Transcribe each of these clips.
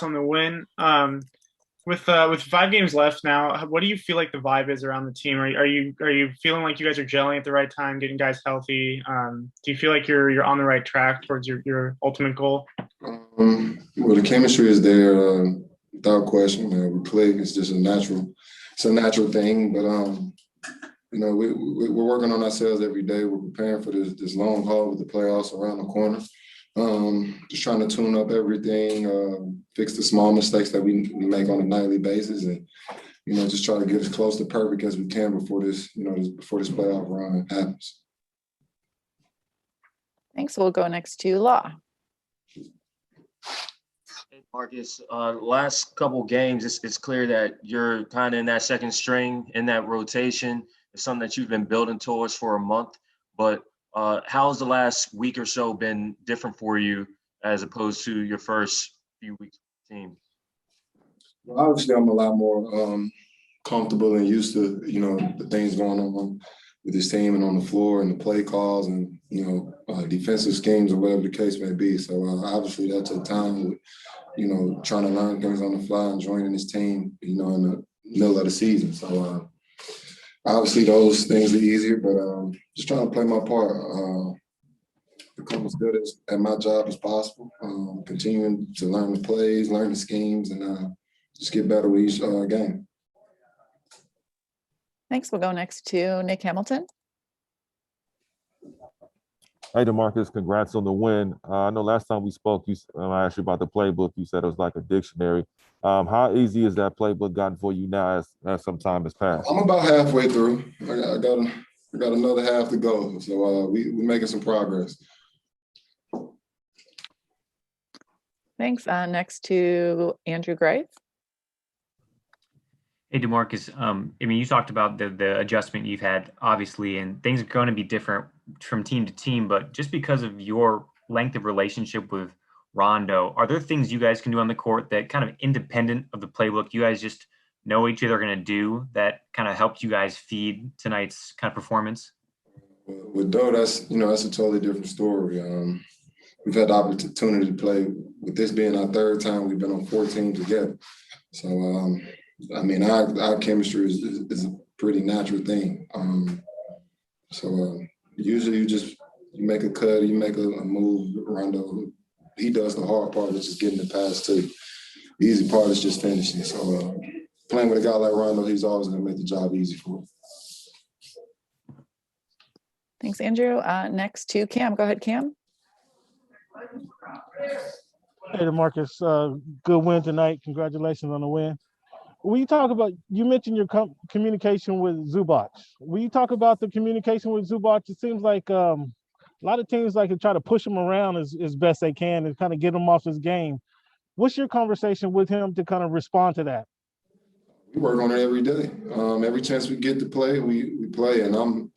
on the win. With 5 games left now, what do you feel like the vibe is around the team? Are you feeling like you guys are gelling at the right time, getting guys healthy? Do you feel like you're on the right track towards your ultimate goal? Well, the chemistry is there, without question. We play; it's a natural thing. But we're working on ourselves every day. We're preparing for this long haul with the playoffs around the corner. Just trying to tune up everything, fix the small mistakes that we make on a nightly basis, and just try to get as close to perfect as we can before this playoff run happens. Thanks. We'll go next to Law. Hey, Marcus, last couple games, it's clear that you're kind of in that second string, in that rotation. It's something that you've been building towards for a month. But how's the last week or so been different for you as opposed to your first few weeks with the team? Well, obviously, I'm a lot more comfortable and used to, the things going on with this team and on the floor and the play calls and, defensive schemes or whatever the case may be. So obviously that took time with, trying to learn things on the fly and joining this team, in the middle of the season. So obviously those things are easier, but just trying to play my part, become as good at my job as possible, continuing to learn the plays, learn the schemes, and just get better with each game. Thanks. We'll go next to Nick Hamilton. Hey, Demarcus, congrats on the win. I know last time we spoke, I asked you about the playbook. You said it was like a dictionary. How easy is that playbook gotten for you now as some time has passed? I'm about halfway through. I got another half to go. So we're making some progress. Thanks. Next to Andrew Graves. Hey, Demarcus, you talked about the adjustment you've had, obviously, and things are going to be different from team to team, but just because of your length of relationship with Rondo, are there things you guys can do on the court that kind of independent of the playbook, you guys just know each other are going to do that kind of helped you guys feed tonight's kind of performance? With Doe, that's a totally different story. We've had the opportunity to play, with this being our third time, we've been on 4 teams together. So, our chemistry is a pretty natural thing. Usually you make a cut, you make a move. Rondo, he does the hard part, which is getting the pass to you. The easy part is just finishing. So playing with a guy like Rondo, he's always going to make the job easy for him. Thanks, Andrew. Next to Cam. Go ahead, Cam. Hey, Demarcus, good win tonight. Congratulations on the win. When you talk about, you mentioned your communication with Zubac. When you talk about the communication with Zubac, it seems like a lot of teams like to try to push him around as best they can and kind of get him off his game. What's your conversation with him to kind of respond to that? We work on it every day. Every chance we get to play, we play. And I'm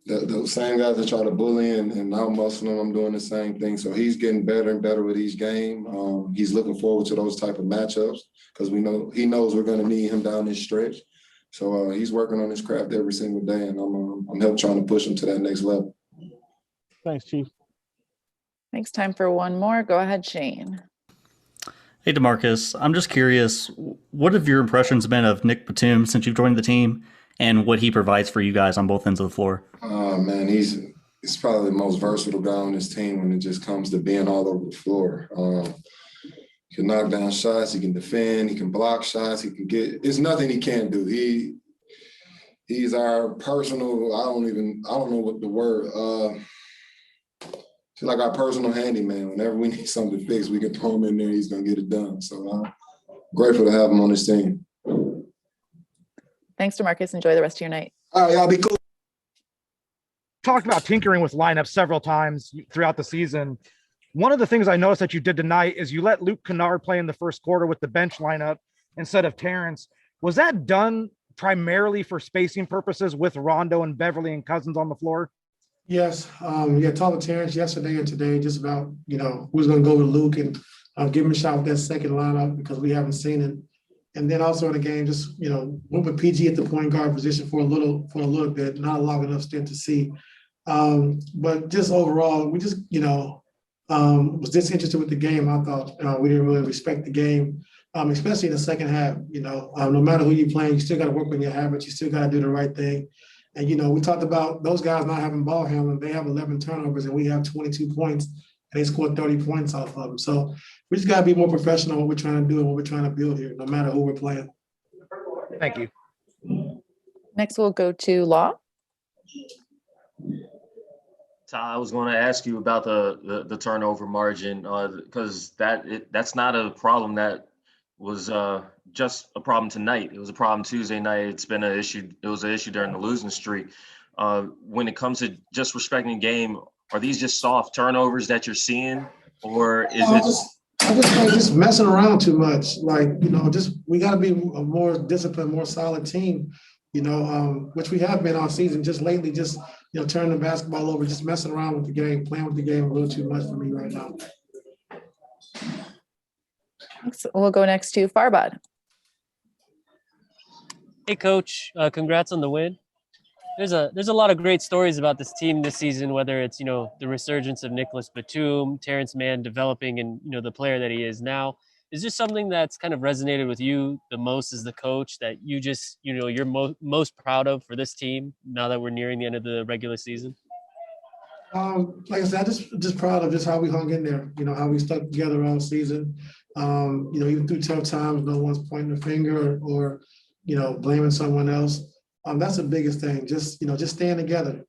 the same guys that try to bully and out-muscle him, I'm doing the same thing. So he's getting better and better with each game. He's looking forward to those type of matchups because he knows we're going to need him down this stretch. So he's working on his craft every single day, and I'm helping trying to push him to that next level. Thanks, Chief. Thanks. Time for one more. Go ahead, Shane. Hey, Demarcus, I'm just curious, what have your impressions been of Nick Batum since you've joined the team and what he provides for you guys on both ends of the floor? Man, he's probably the most versatile guy on this team when it just comes to being all over the floor. He can knock down shots, he can defend, he can block shots, there's nothing he can't do. He's our personal, I don't know what the word, he's like our personal handyman. Whenever we need something fixed, we can throw him in there, he's going to get it done. So I'm grateful to have him on this team. Thanks, Demarcus. Enjoy the rest of your night. All right, y'all be cool. Talked about tinkering with lineups several times throughout the season. One of the things I noticed that you did tonight is you let Luke Kennard play in the first quarter with the bench lineup instead of Terrence. Was that done primarily for spacing purposes with Rondo and Beverly and Cousins on the floor? Yes. Talked with Terrence yesterday and today just about, who's going to go with Luke and give him a shot with that second lineup because we haven't seen it. And then also in the game, just, went with PG at the point guard position for a little bit, not a long enough stint to see. But just overall, we just, was disinterested with the game. I thought we didn't really respect the game, especially in the second half. No matter who you're playing, you still got to work on your habits. You still got to do the right thing. And, we talked about those guys not having ball handling. They have 11 turnovers and we have 22 points and they scored 30 points off of them. So we just got to be more professional in what we're trying to do and what we're trying to build here, no matter who we're playing. Thank you. Next, we'll go to Law. Ty, I was going to ask you about the turnover margin because that's not a problem that was just a problem tonight. It was a problem Tuesday night. It's been an issue. It was an issue during the losing streak. When it comes to just respecting the game, are these just soft turnovers that you're seeing, or is it? I just think just messing around too much. We got to be a more disciplined, more solid team. Which we have been all season. Just lately, turning the basketball over, just messing around with the game, playing with the game a little too much for me right now. We'll go next to Farbad. Hey, Coach. Congrats on the win. There's a lot of great stories about this team this season, whether it's, the resurgence of Nicholas Batum, Terrence Mann developing and, the player that he is now. Is there something that's kind of resonated with you the most as the coach that you just, you're most proud of for this team now that we're nearing the end of the regular season? Like I said, I'm just proud of just how we hung in there, how we stuck together all season. Even through tough times, no one's pointing a finger or blaming someone else. That's the biggest thing. Just staying together,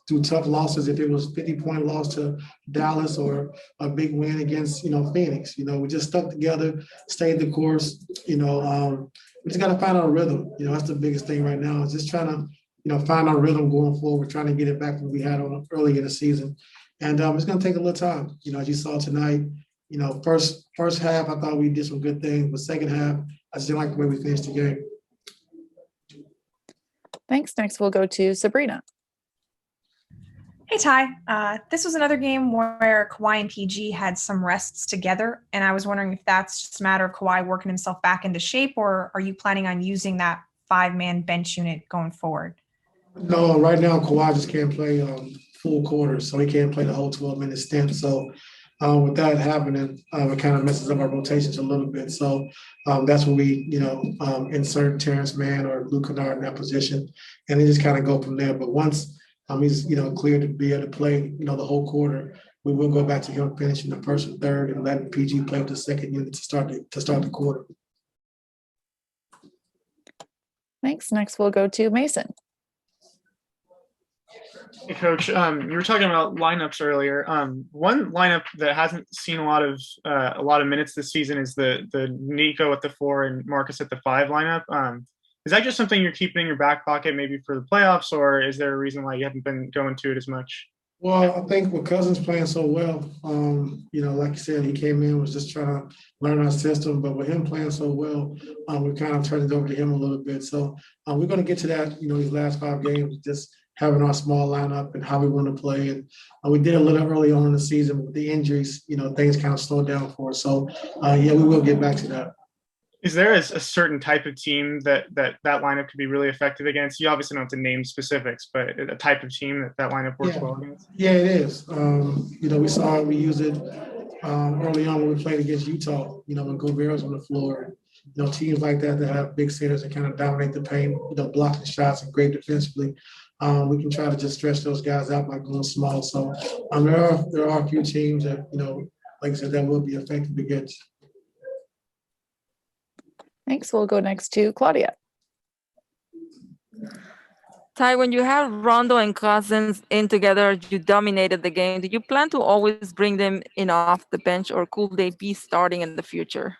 through tough losses. If it was 50-point loss to Dallas or a big win against, Phoenix, we just stuck together, stayed the course, we just got to find our rhythm. That's the biggest thing right now is just trying to, find our rhythm going forward, trying to get it back when we had on early in the season. And it's going to take a little time, as you saw tonight, first half, I thought we did some good things, but second half, I just didn't like the way we finished the game. Thanks. Next, we'll go to Sabrina. Hey, Ty. This was another game where Kawhi and PG had some rests together, and I was wondering if that's just a matter of Kawhi working himself back into shape, or are you planning on using that 5-man bench unit going forward? No, right now Kawhi just can't play full quarters, so he can't play the whole 12-minute stint. So with that happening, it kind of messes up our rotations a little bit. So that's when we, insert Terrence Mann or Luke Kennard in that position, and then just kind of go from there. But once he's, cleared to be able to play, the whole quarter, we will go back to him finishing the first and third and letting PG play with the second unit to start the quarter. Thanks. Next, we'll go to Mason. Hey, Coach, you were talking about lineups earlier. One lineup that hasn't seen a lot of minutes this season is the Nico at the 4 and Marcus at the 5 lineup. Is that just something you're keeping in your back pocket maybe for the playoffs, or is there a reason why you haven't been going to it as much? Well, I think with Cousins playing so well, like you said, he came in, was just trying to learn our system, but with him playing so well, we kind of turned it over to him a little bit. So we're going to get to that, these last 5 games, just having our small lineup and how we want to play. And we did a little early on in the season with the injuries, things kind of slowed down for us. So, we will get back to that. Is there a certain type of team that lineup could be really effective against? You obviously don't have to name specifics, but a type of team that lineup works well against? Yeah, it is. We use it early on when we played against Utah, when Gobert's on the floor. Teams like that have big centers and kind of dominate the paint, blocking shots and great defensively. We can try to just stretch those guys out by going small. So there are a few teams that, like I said, that will be effective against. Thanks. We'll go next to Claudia. Ty, when you have Rondo and Cousins in together, you dominated the game. Do you plan to always bring them in off the bench, or could they be starting in the future?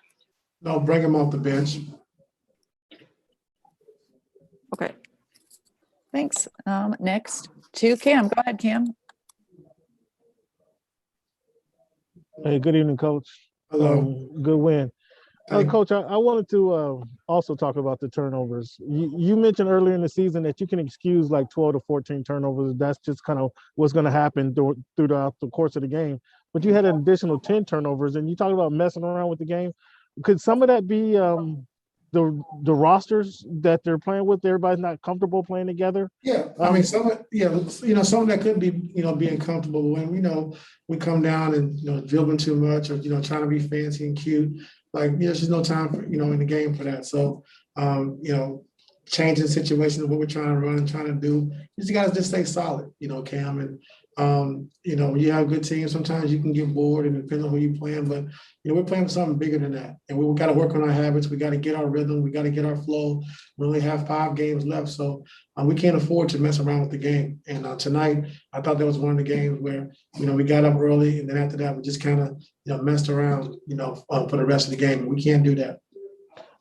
No, bring them off the bench. Okay. Thanks. Next to Cam. Go ahead, Cam. Hey, good evening, Coach. Hello. Good win. Coach, I wanted to also talk about the turnovers. You mentioned earlier in the season that you can excuse like 12 to 14 turnovers. That's just kind of what's going to happen throughout the course of the game. But you had an additional 10 turnovers, and you talked about messing around with the game. Could some of that be the rosters that they're playing with, everybody's not comfortable playing together? Yeah, I mean, some of that could be, being comfortable when, we come down and, dribbling too much or, trying to be fancy and cute. Like, there's just no time for, in the game for that. So, changing situations of what we're trying to run and trying to do, you just got to just stay solid, Cam. And, when you have good teams, sometimes you can get bored and depending on who you're playing, but, we're playing for something bigger than that. And we got to work on our habits. We got to get our rhythm. We got to get our flow. We only have 5 games left. So we can't afford to mess around with the game. And tonight, I thought that was one of the games where, we got up early and then after that, we just kind of, messed around, for the rest of the game. We can't do that.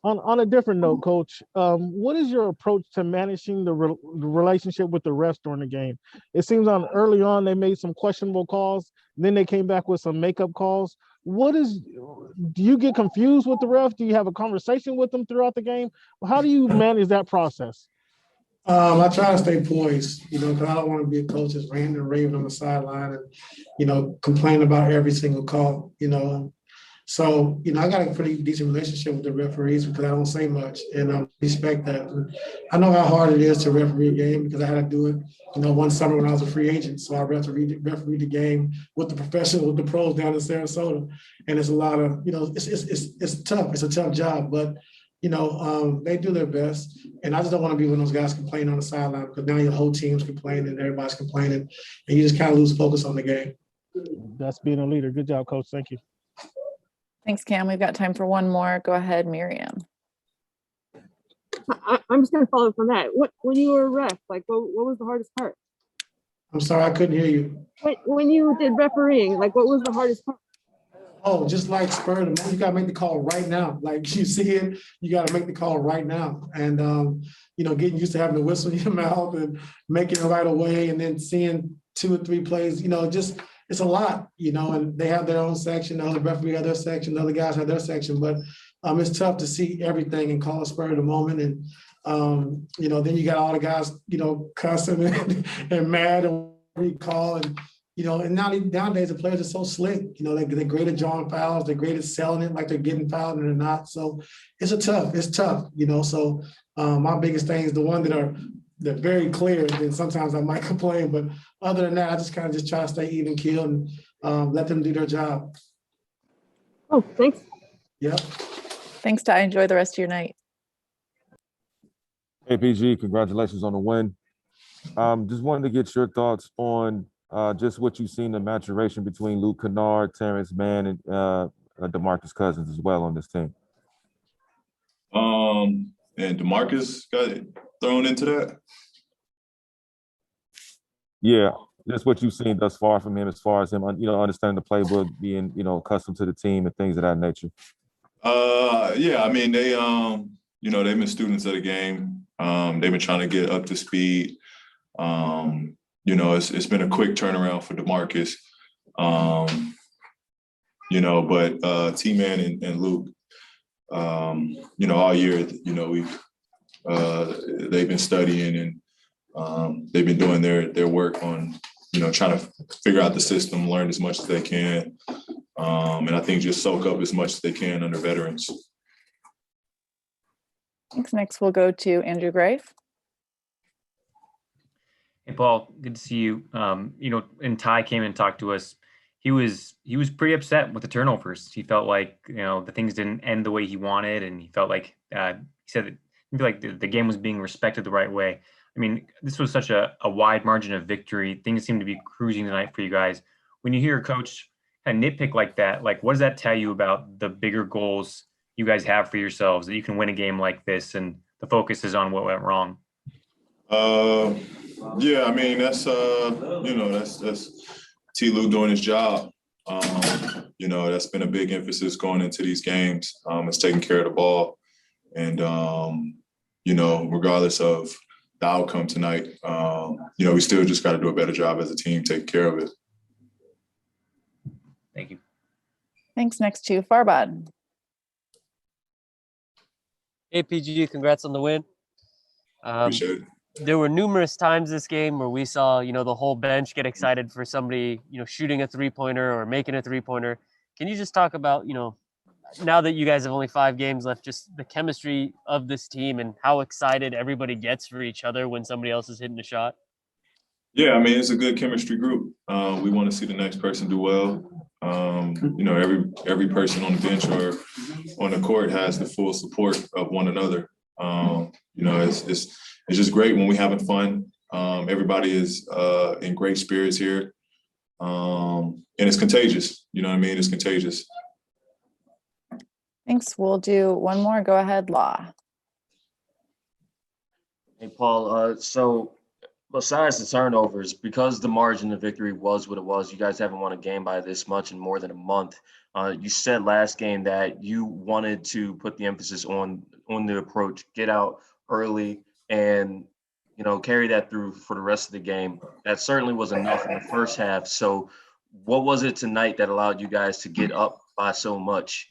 On a different note, Coach, what is your approach to managing the relationship with the refs during the game? It seems early on they made some questionable calls, then they came back with some makeup calls. Do you get confused with the ref? Do you have a conversation with them throughout the game? How do you manage that process? I try to stay poised, because I don't want to be a coach that's ranting and raving on the sideline and, complaining about every single call, So, I got a pretty decent relationship with the referees because I don't say much and I respect that. And I know how hard it is to referee a game because I had to do it, one summer when I was a free agent. So I refereed the game with the professionals, with the pros down in Sarasota. And it's a lot of, it's tough. It's a tough job, but, they do their best. And I just don't want to be one of those guys complaining on the sideline because now your whole team's complaining and everybody's complaining and you just kind of lose focus on the game. That's being a leader. Good job, Coach. Thank you. Thanks, Cam. We've got time for one more. Go ahead, Miriam. I'm just going to follow up on that. When you were a ref, like what was the hardest part? I'm sorry, I couldn't hear you. When you did refereeing, like what was the hardest part? Oh, just like spur the moment. You got to make the call right now. Like you see it, you got to make the call right now. And, getting used to having the whistle in your mouth and making it right away and then seeing 2 or 3 plays, it's a lot, and they have their own section. The other referee have their section. The other guys have their section. But it's tough to see everything and call a spur of the moment. And, then you got all the guys, cussing and mad and recall. And, and nowadays the players are so slick. They're great at drawing fouls. They're great at selling it like they're getting fouled and they're not. So it's tough, So my biggest thing is the one they're very clear, and sometimes I might complain, but other than that, I just kind of try to stay even keeled and let them do their job. Oh, thanks. Yeah. Thanks, Ty. Enjoy the rest of your night. Hey, PG, congratulations on the win. Just wanted to get your thoughts on just what you've seen the maturation between Luke Kennard, Terrence Mann, and Demarcus Cousins as well on this team. And Demarcus got thrown into that? Yeah, just what you've seen thus far from him as far as him, understanding the playbook, being, accustomed to the team and things of that nature. Yeah, I mean, they've been students of the game. They've been trying to get up to speed. It's been a quick turnaround for Demarcus. But T-Man and Luke, all year, they've been studying and they've been doing their work on, trying to figure out the system, learn as much as they can. And I think just soak up as much as they can under veterans. Thanks. Next, we'll go to Andrew Grafe. Hey, Paul, good to see you. And Ty came and talked to us. He was pretty upset with the turnovers. He felt like, the things didn't end the way he wanted. And he felt like, he said that he felt like the game was being respected the right way. I mean, this was such a wide margin of victory. Things seem to be cruising tonight for you guys. When you hear a coach kind of nitpick like that, like, what does that tell you about the bigger goals you guys have for yourselves, that you can win a game like this and the focus is on what went wrong? Yeah, I mean, that's T. Lou doing his job. That's been a big emphasis going into these games. It's taking care of the ball. And, regardless of the outcome tonight, we still just got to do a better job as a team taking care of it. Thank you. Thanks. Next to Farbad. Hey, PG, congrats on the win. Appreciate it. There were numerous times this game where we saw, the whole bench get excited for somebody, shooting a 3-pointer or making a 3-pointer. Can you just talk about, now that you guys have only 5 games left, just the chemistry of this team and how excited everybody gets for each other when somebody else is hitting a shot? Yeah, I mean, it's a good chemistry group. We want to see the next person do well. Every person on the bench or on the court has the full support of one another. It's just great when we're having fun. Everybody is in great spirits here. And it's contagious. You know what I mean? It's contagious. Thanks. We'll do one more. Go ahead, Law. Hey, Paul. So besides the turnovers, because the margin of victory was what it was, you guys haven't won a game by this much in more than a month. You said last game that you wanted to put the emphasis on the approach, get out early, and carry that through for the rest of the game. That certainly was enough in the first half. So what was it tonight that allowed you guys to get up by so much?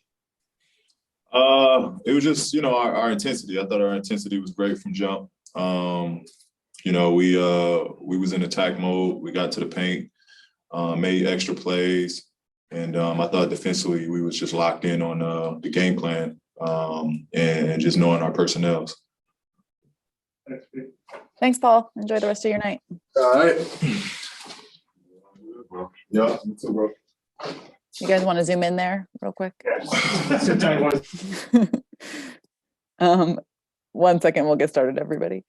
It was just, our intensity. I thought our intensity was great from jump. We was in attack mode. We got to the paint, made extra plays, and I thought defensively we was just locked in on the game plan and just knowing our personnel. Thanks, Paul. Enjoy the rest of your night. All right. Yeah, me too, bro. You guys want to zoom in there real quick? 1 second, we'll get started, everybody.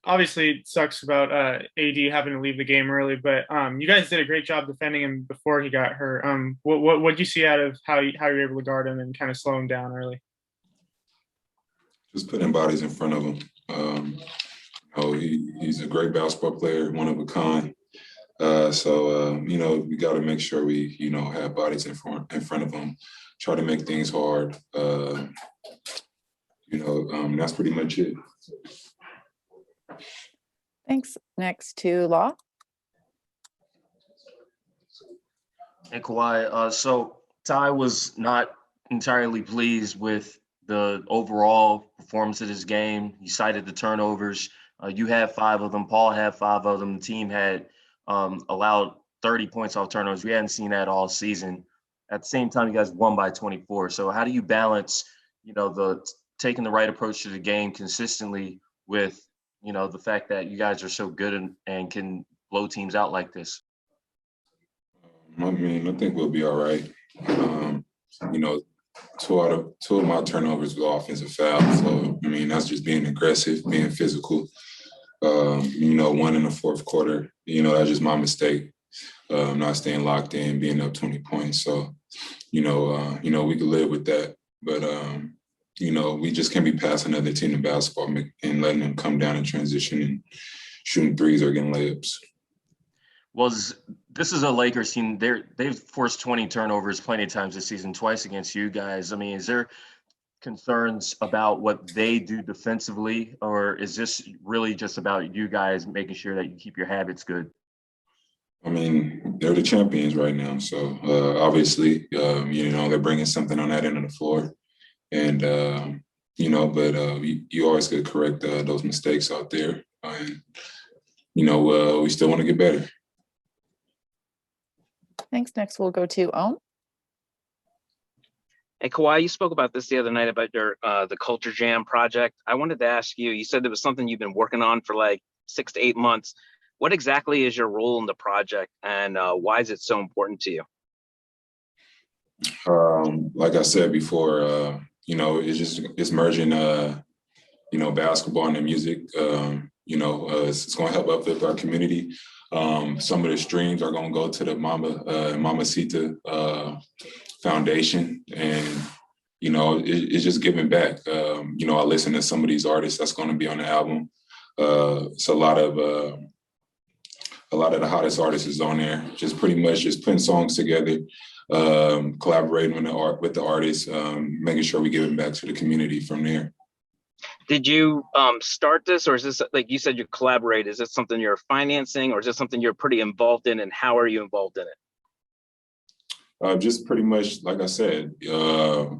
Obviously it sucks about AD having to leave the game early, but you guys did a great job defending him before he got hurt. What did you see out of how you're able to guard him and kind of slow him down early? Just putting bodies in front of him. He's a great basketball player, one of a kind. We got to make sure we, have bodies in front of him. Try to make things hard. That's pretty much it. Thanks. Next to Law. Hey, Kawhi. So Ty was not entirely pleased with the overall performance of this game. You cited the turnovers. You had 5 of them. Paul had 5 of them. The team had allowed 30 points off turnovers. We hadn't seen that all season. At the same time, you guys won by 24. So how do you balance, the taking the right approach to the game consistently with, the fact that you guys are so good and can blow teams out like this? I think we'll be all right. Two of my turnovers were offensive fouls. So, that's just being aggressive, being physical. One in the fourth quarter, that's just my mistake. Not staying locked in, being up 20 points. So, we could live with that. But, we just can't be passing another team in basketball and letting them come down in transition and shooting threes or getting layups. This is a Lakers team. They've forced 20 turnovers plenty of times this season, twice against you guys. Is there concerns about what they do defensively, or is this really just about you guys making sure that you keep your habits good? They're the champions right now. So obviously, they're bringing something on that end of the floor. And, you always could correct those mistakes out there. And, we still want to get better. Thanks. Next, we'll go to Owen. Hey, Kawhi, you spoke about this the other night about your the Culture Jam project. I wanted to ask you, you said it was something you've been working on for like 6 to 8 months. What exactly is your role in the project, and why is it so important to you? Like I said before, it's merging, basketball and music. It's going to help uplift our community. Some of the streams are going to go to the Mamacita Foundation, and it's just giving back. I listen to some of these artists that's going to be on the album. It's a lot of the hottest artists is on there. Just pretty much just putting songs together, collaborating with the artists, making sure we give it back to the community from there. Did you start this, or is this, like you said, you collaborate? Is this something you're financing, or is this something you're pretty involved in, and how are you involved in it? Just pretty much, like I said,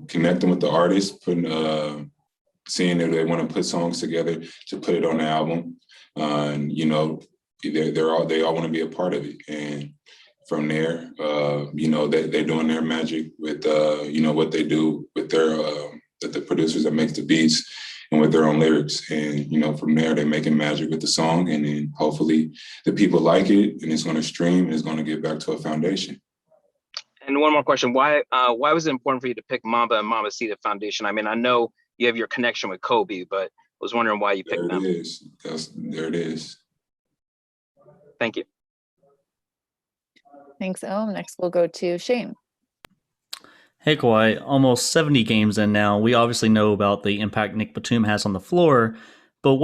connecting with the artists, seeing if they want to put songs together to put it on the album. And, you know, they all want to be a part of it. And from there, you know, they're doing their magic with, you know, what they do with the producers that makes the beats and with their own lyrics. And, you know, from there, they're making magic with the song. And then hopefully the people like it and it's going to stream and it's going to get back to a foundation. And one more question: Why was it important for you to pick Mamba and Mamba See the Foundation? I mean, I know you have your connection with Kobe, but I was wondering why you picked them. There it is. There it is. Thank you. Thanks, Ohm. Next, we'll go to Shane. Hey, Kawhi, almost 70 games in now. We obviously know about the impact Nick Batum has on the floor, but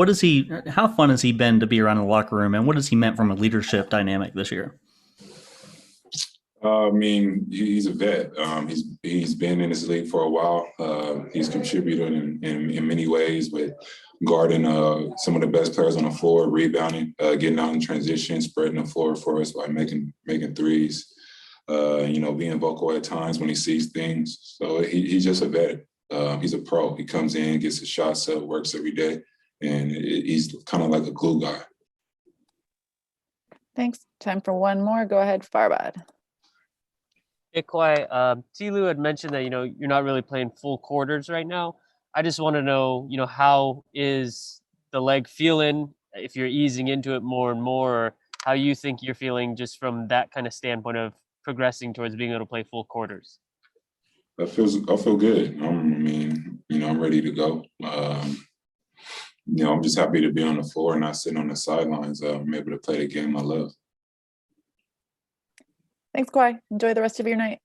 how fun has he been to be around in the locker room, and what has he meant from a leadership dynamic this year? I mean, he's a vet. He's been in this league for a while. He's contributed in many ways, with guarding some of the best players on the floor, rebounding, getting out in transition, spreading the floor for us by making threes. You know, being vocal at times when he sees things. So he's just a vet. He's a pro. He comes in, gets his shots up, works every day, and he's kind of like a glue guy. Thanks. Time for one more. Go ahead, Farbad. Hey, Kawhi, T-Lou had mentioned that, you're not really playing full quarters right now. I just want to know, how is the leg feeling, if you're easing into it more and more, or how you think you're feeling just from that kind of standpoint of progressing towards being able to play full quarters? I feel good. I'm ready to go. I'm just happy to be on the floor and not sitting on the sidelines. I'm able to play the game I love. Thanks, Kawhi. Enjoy the rest of your night.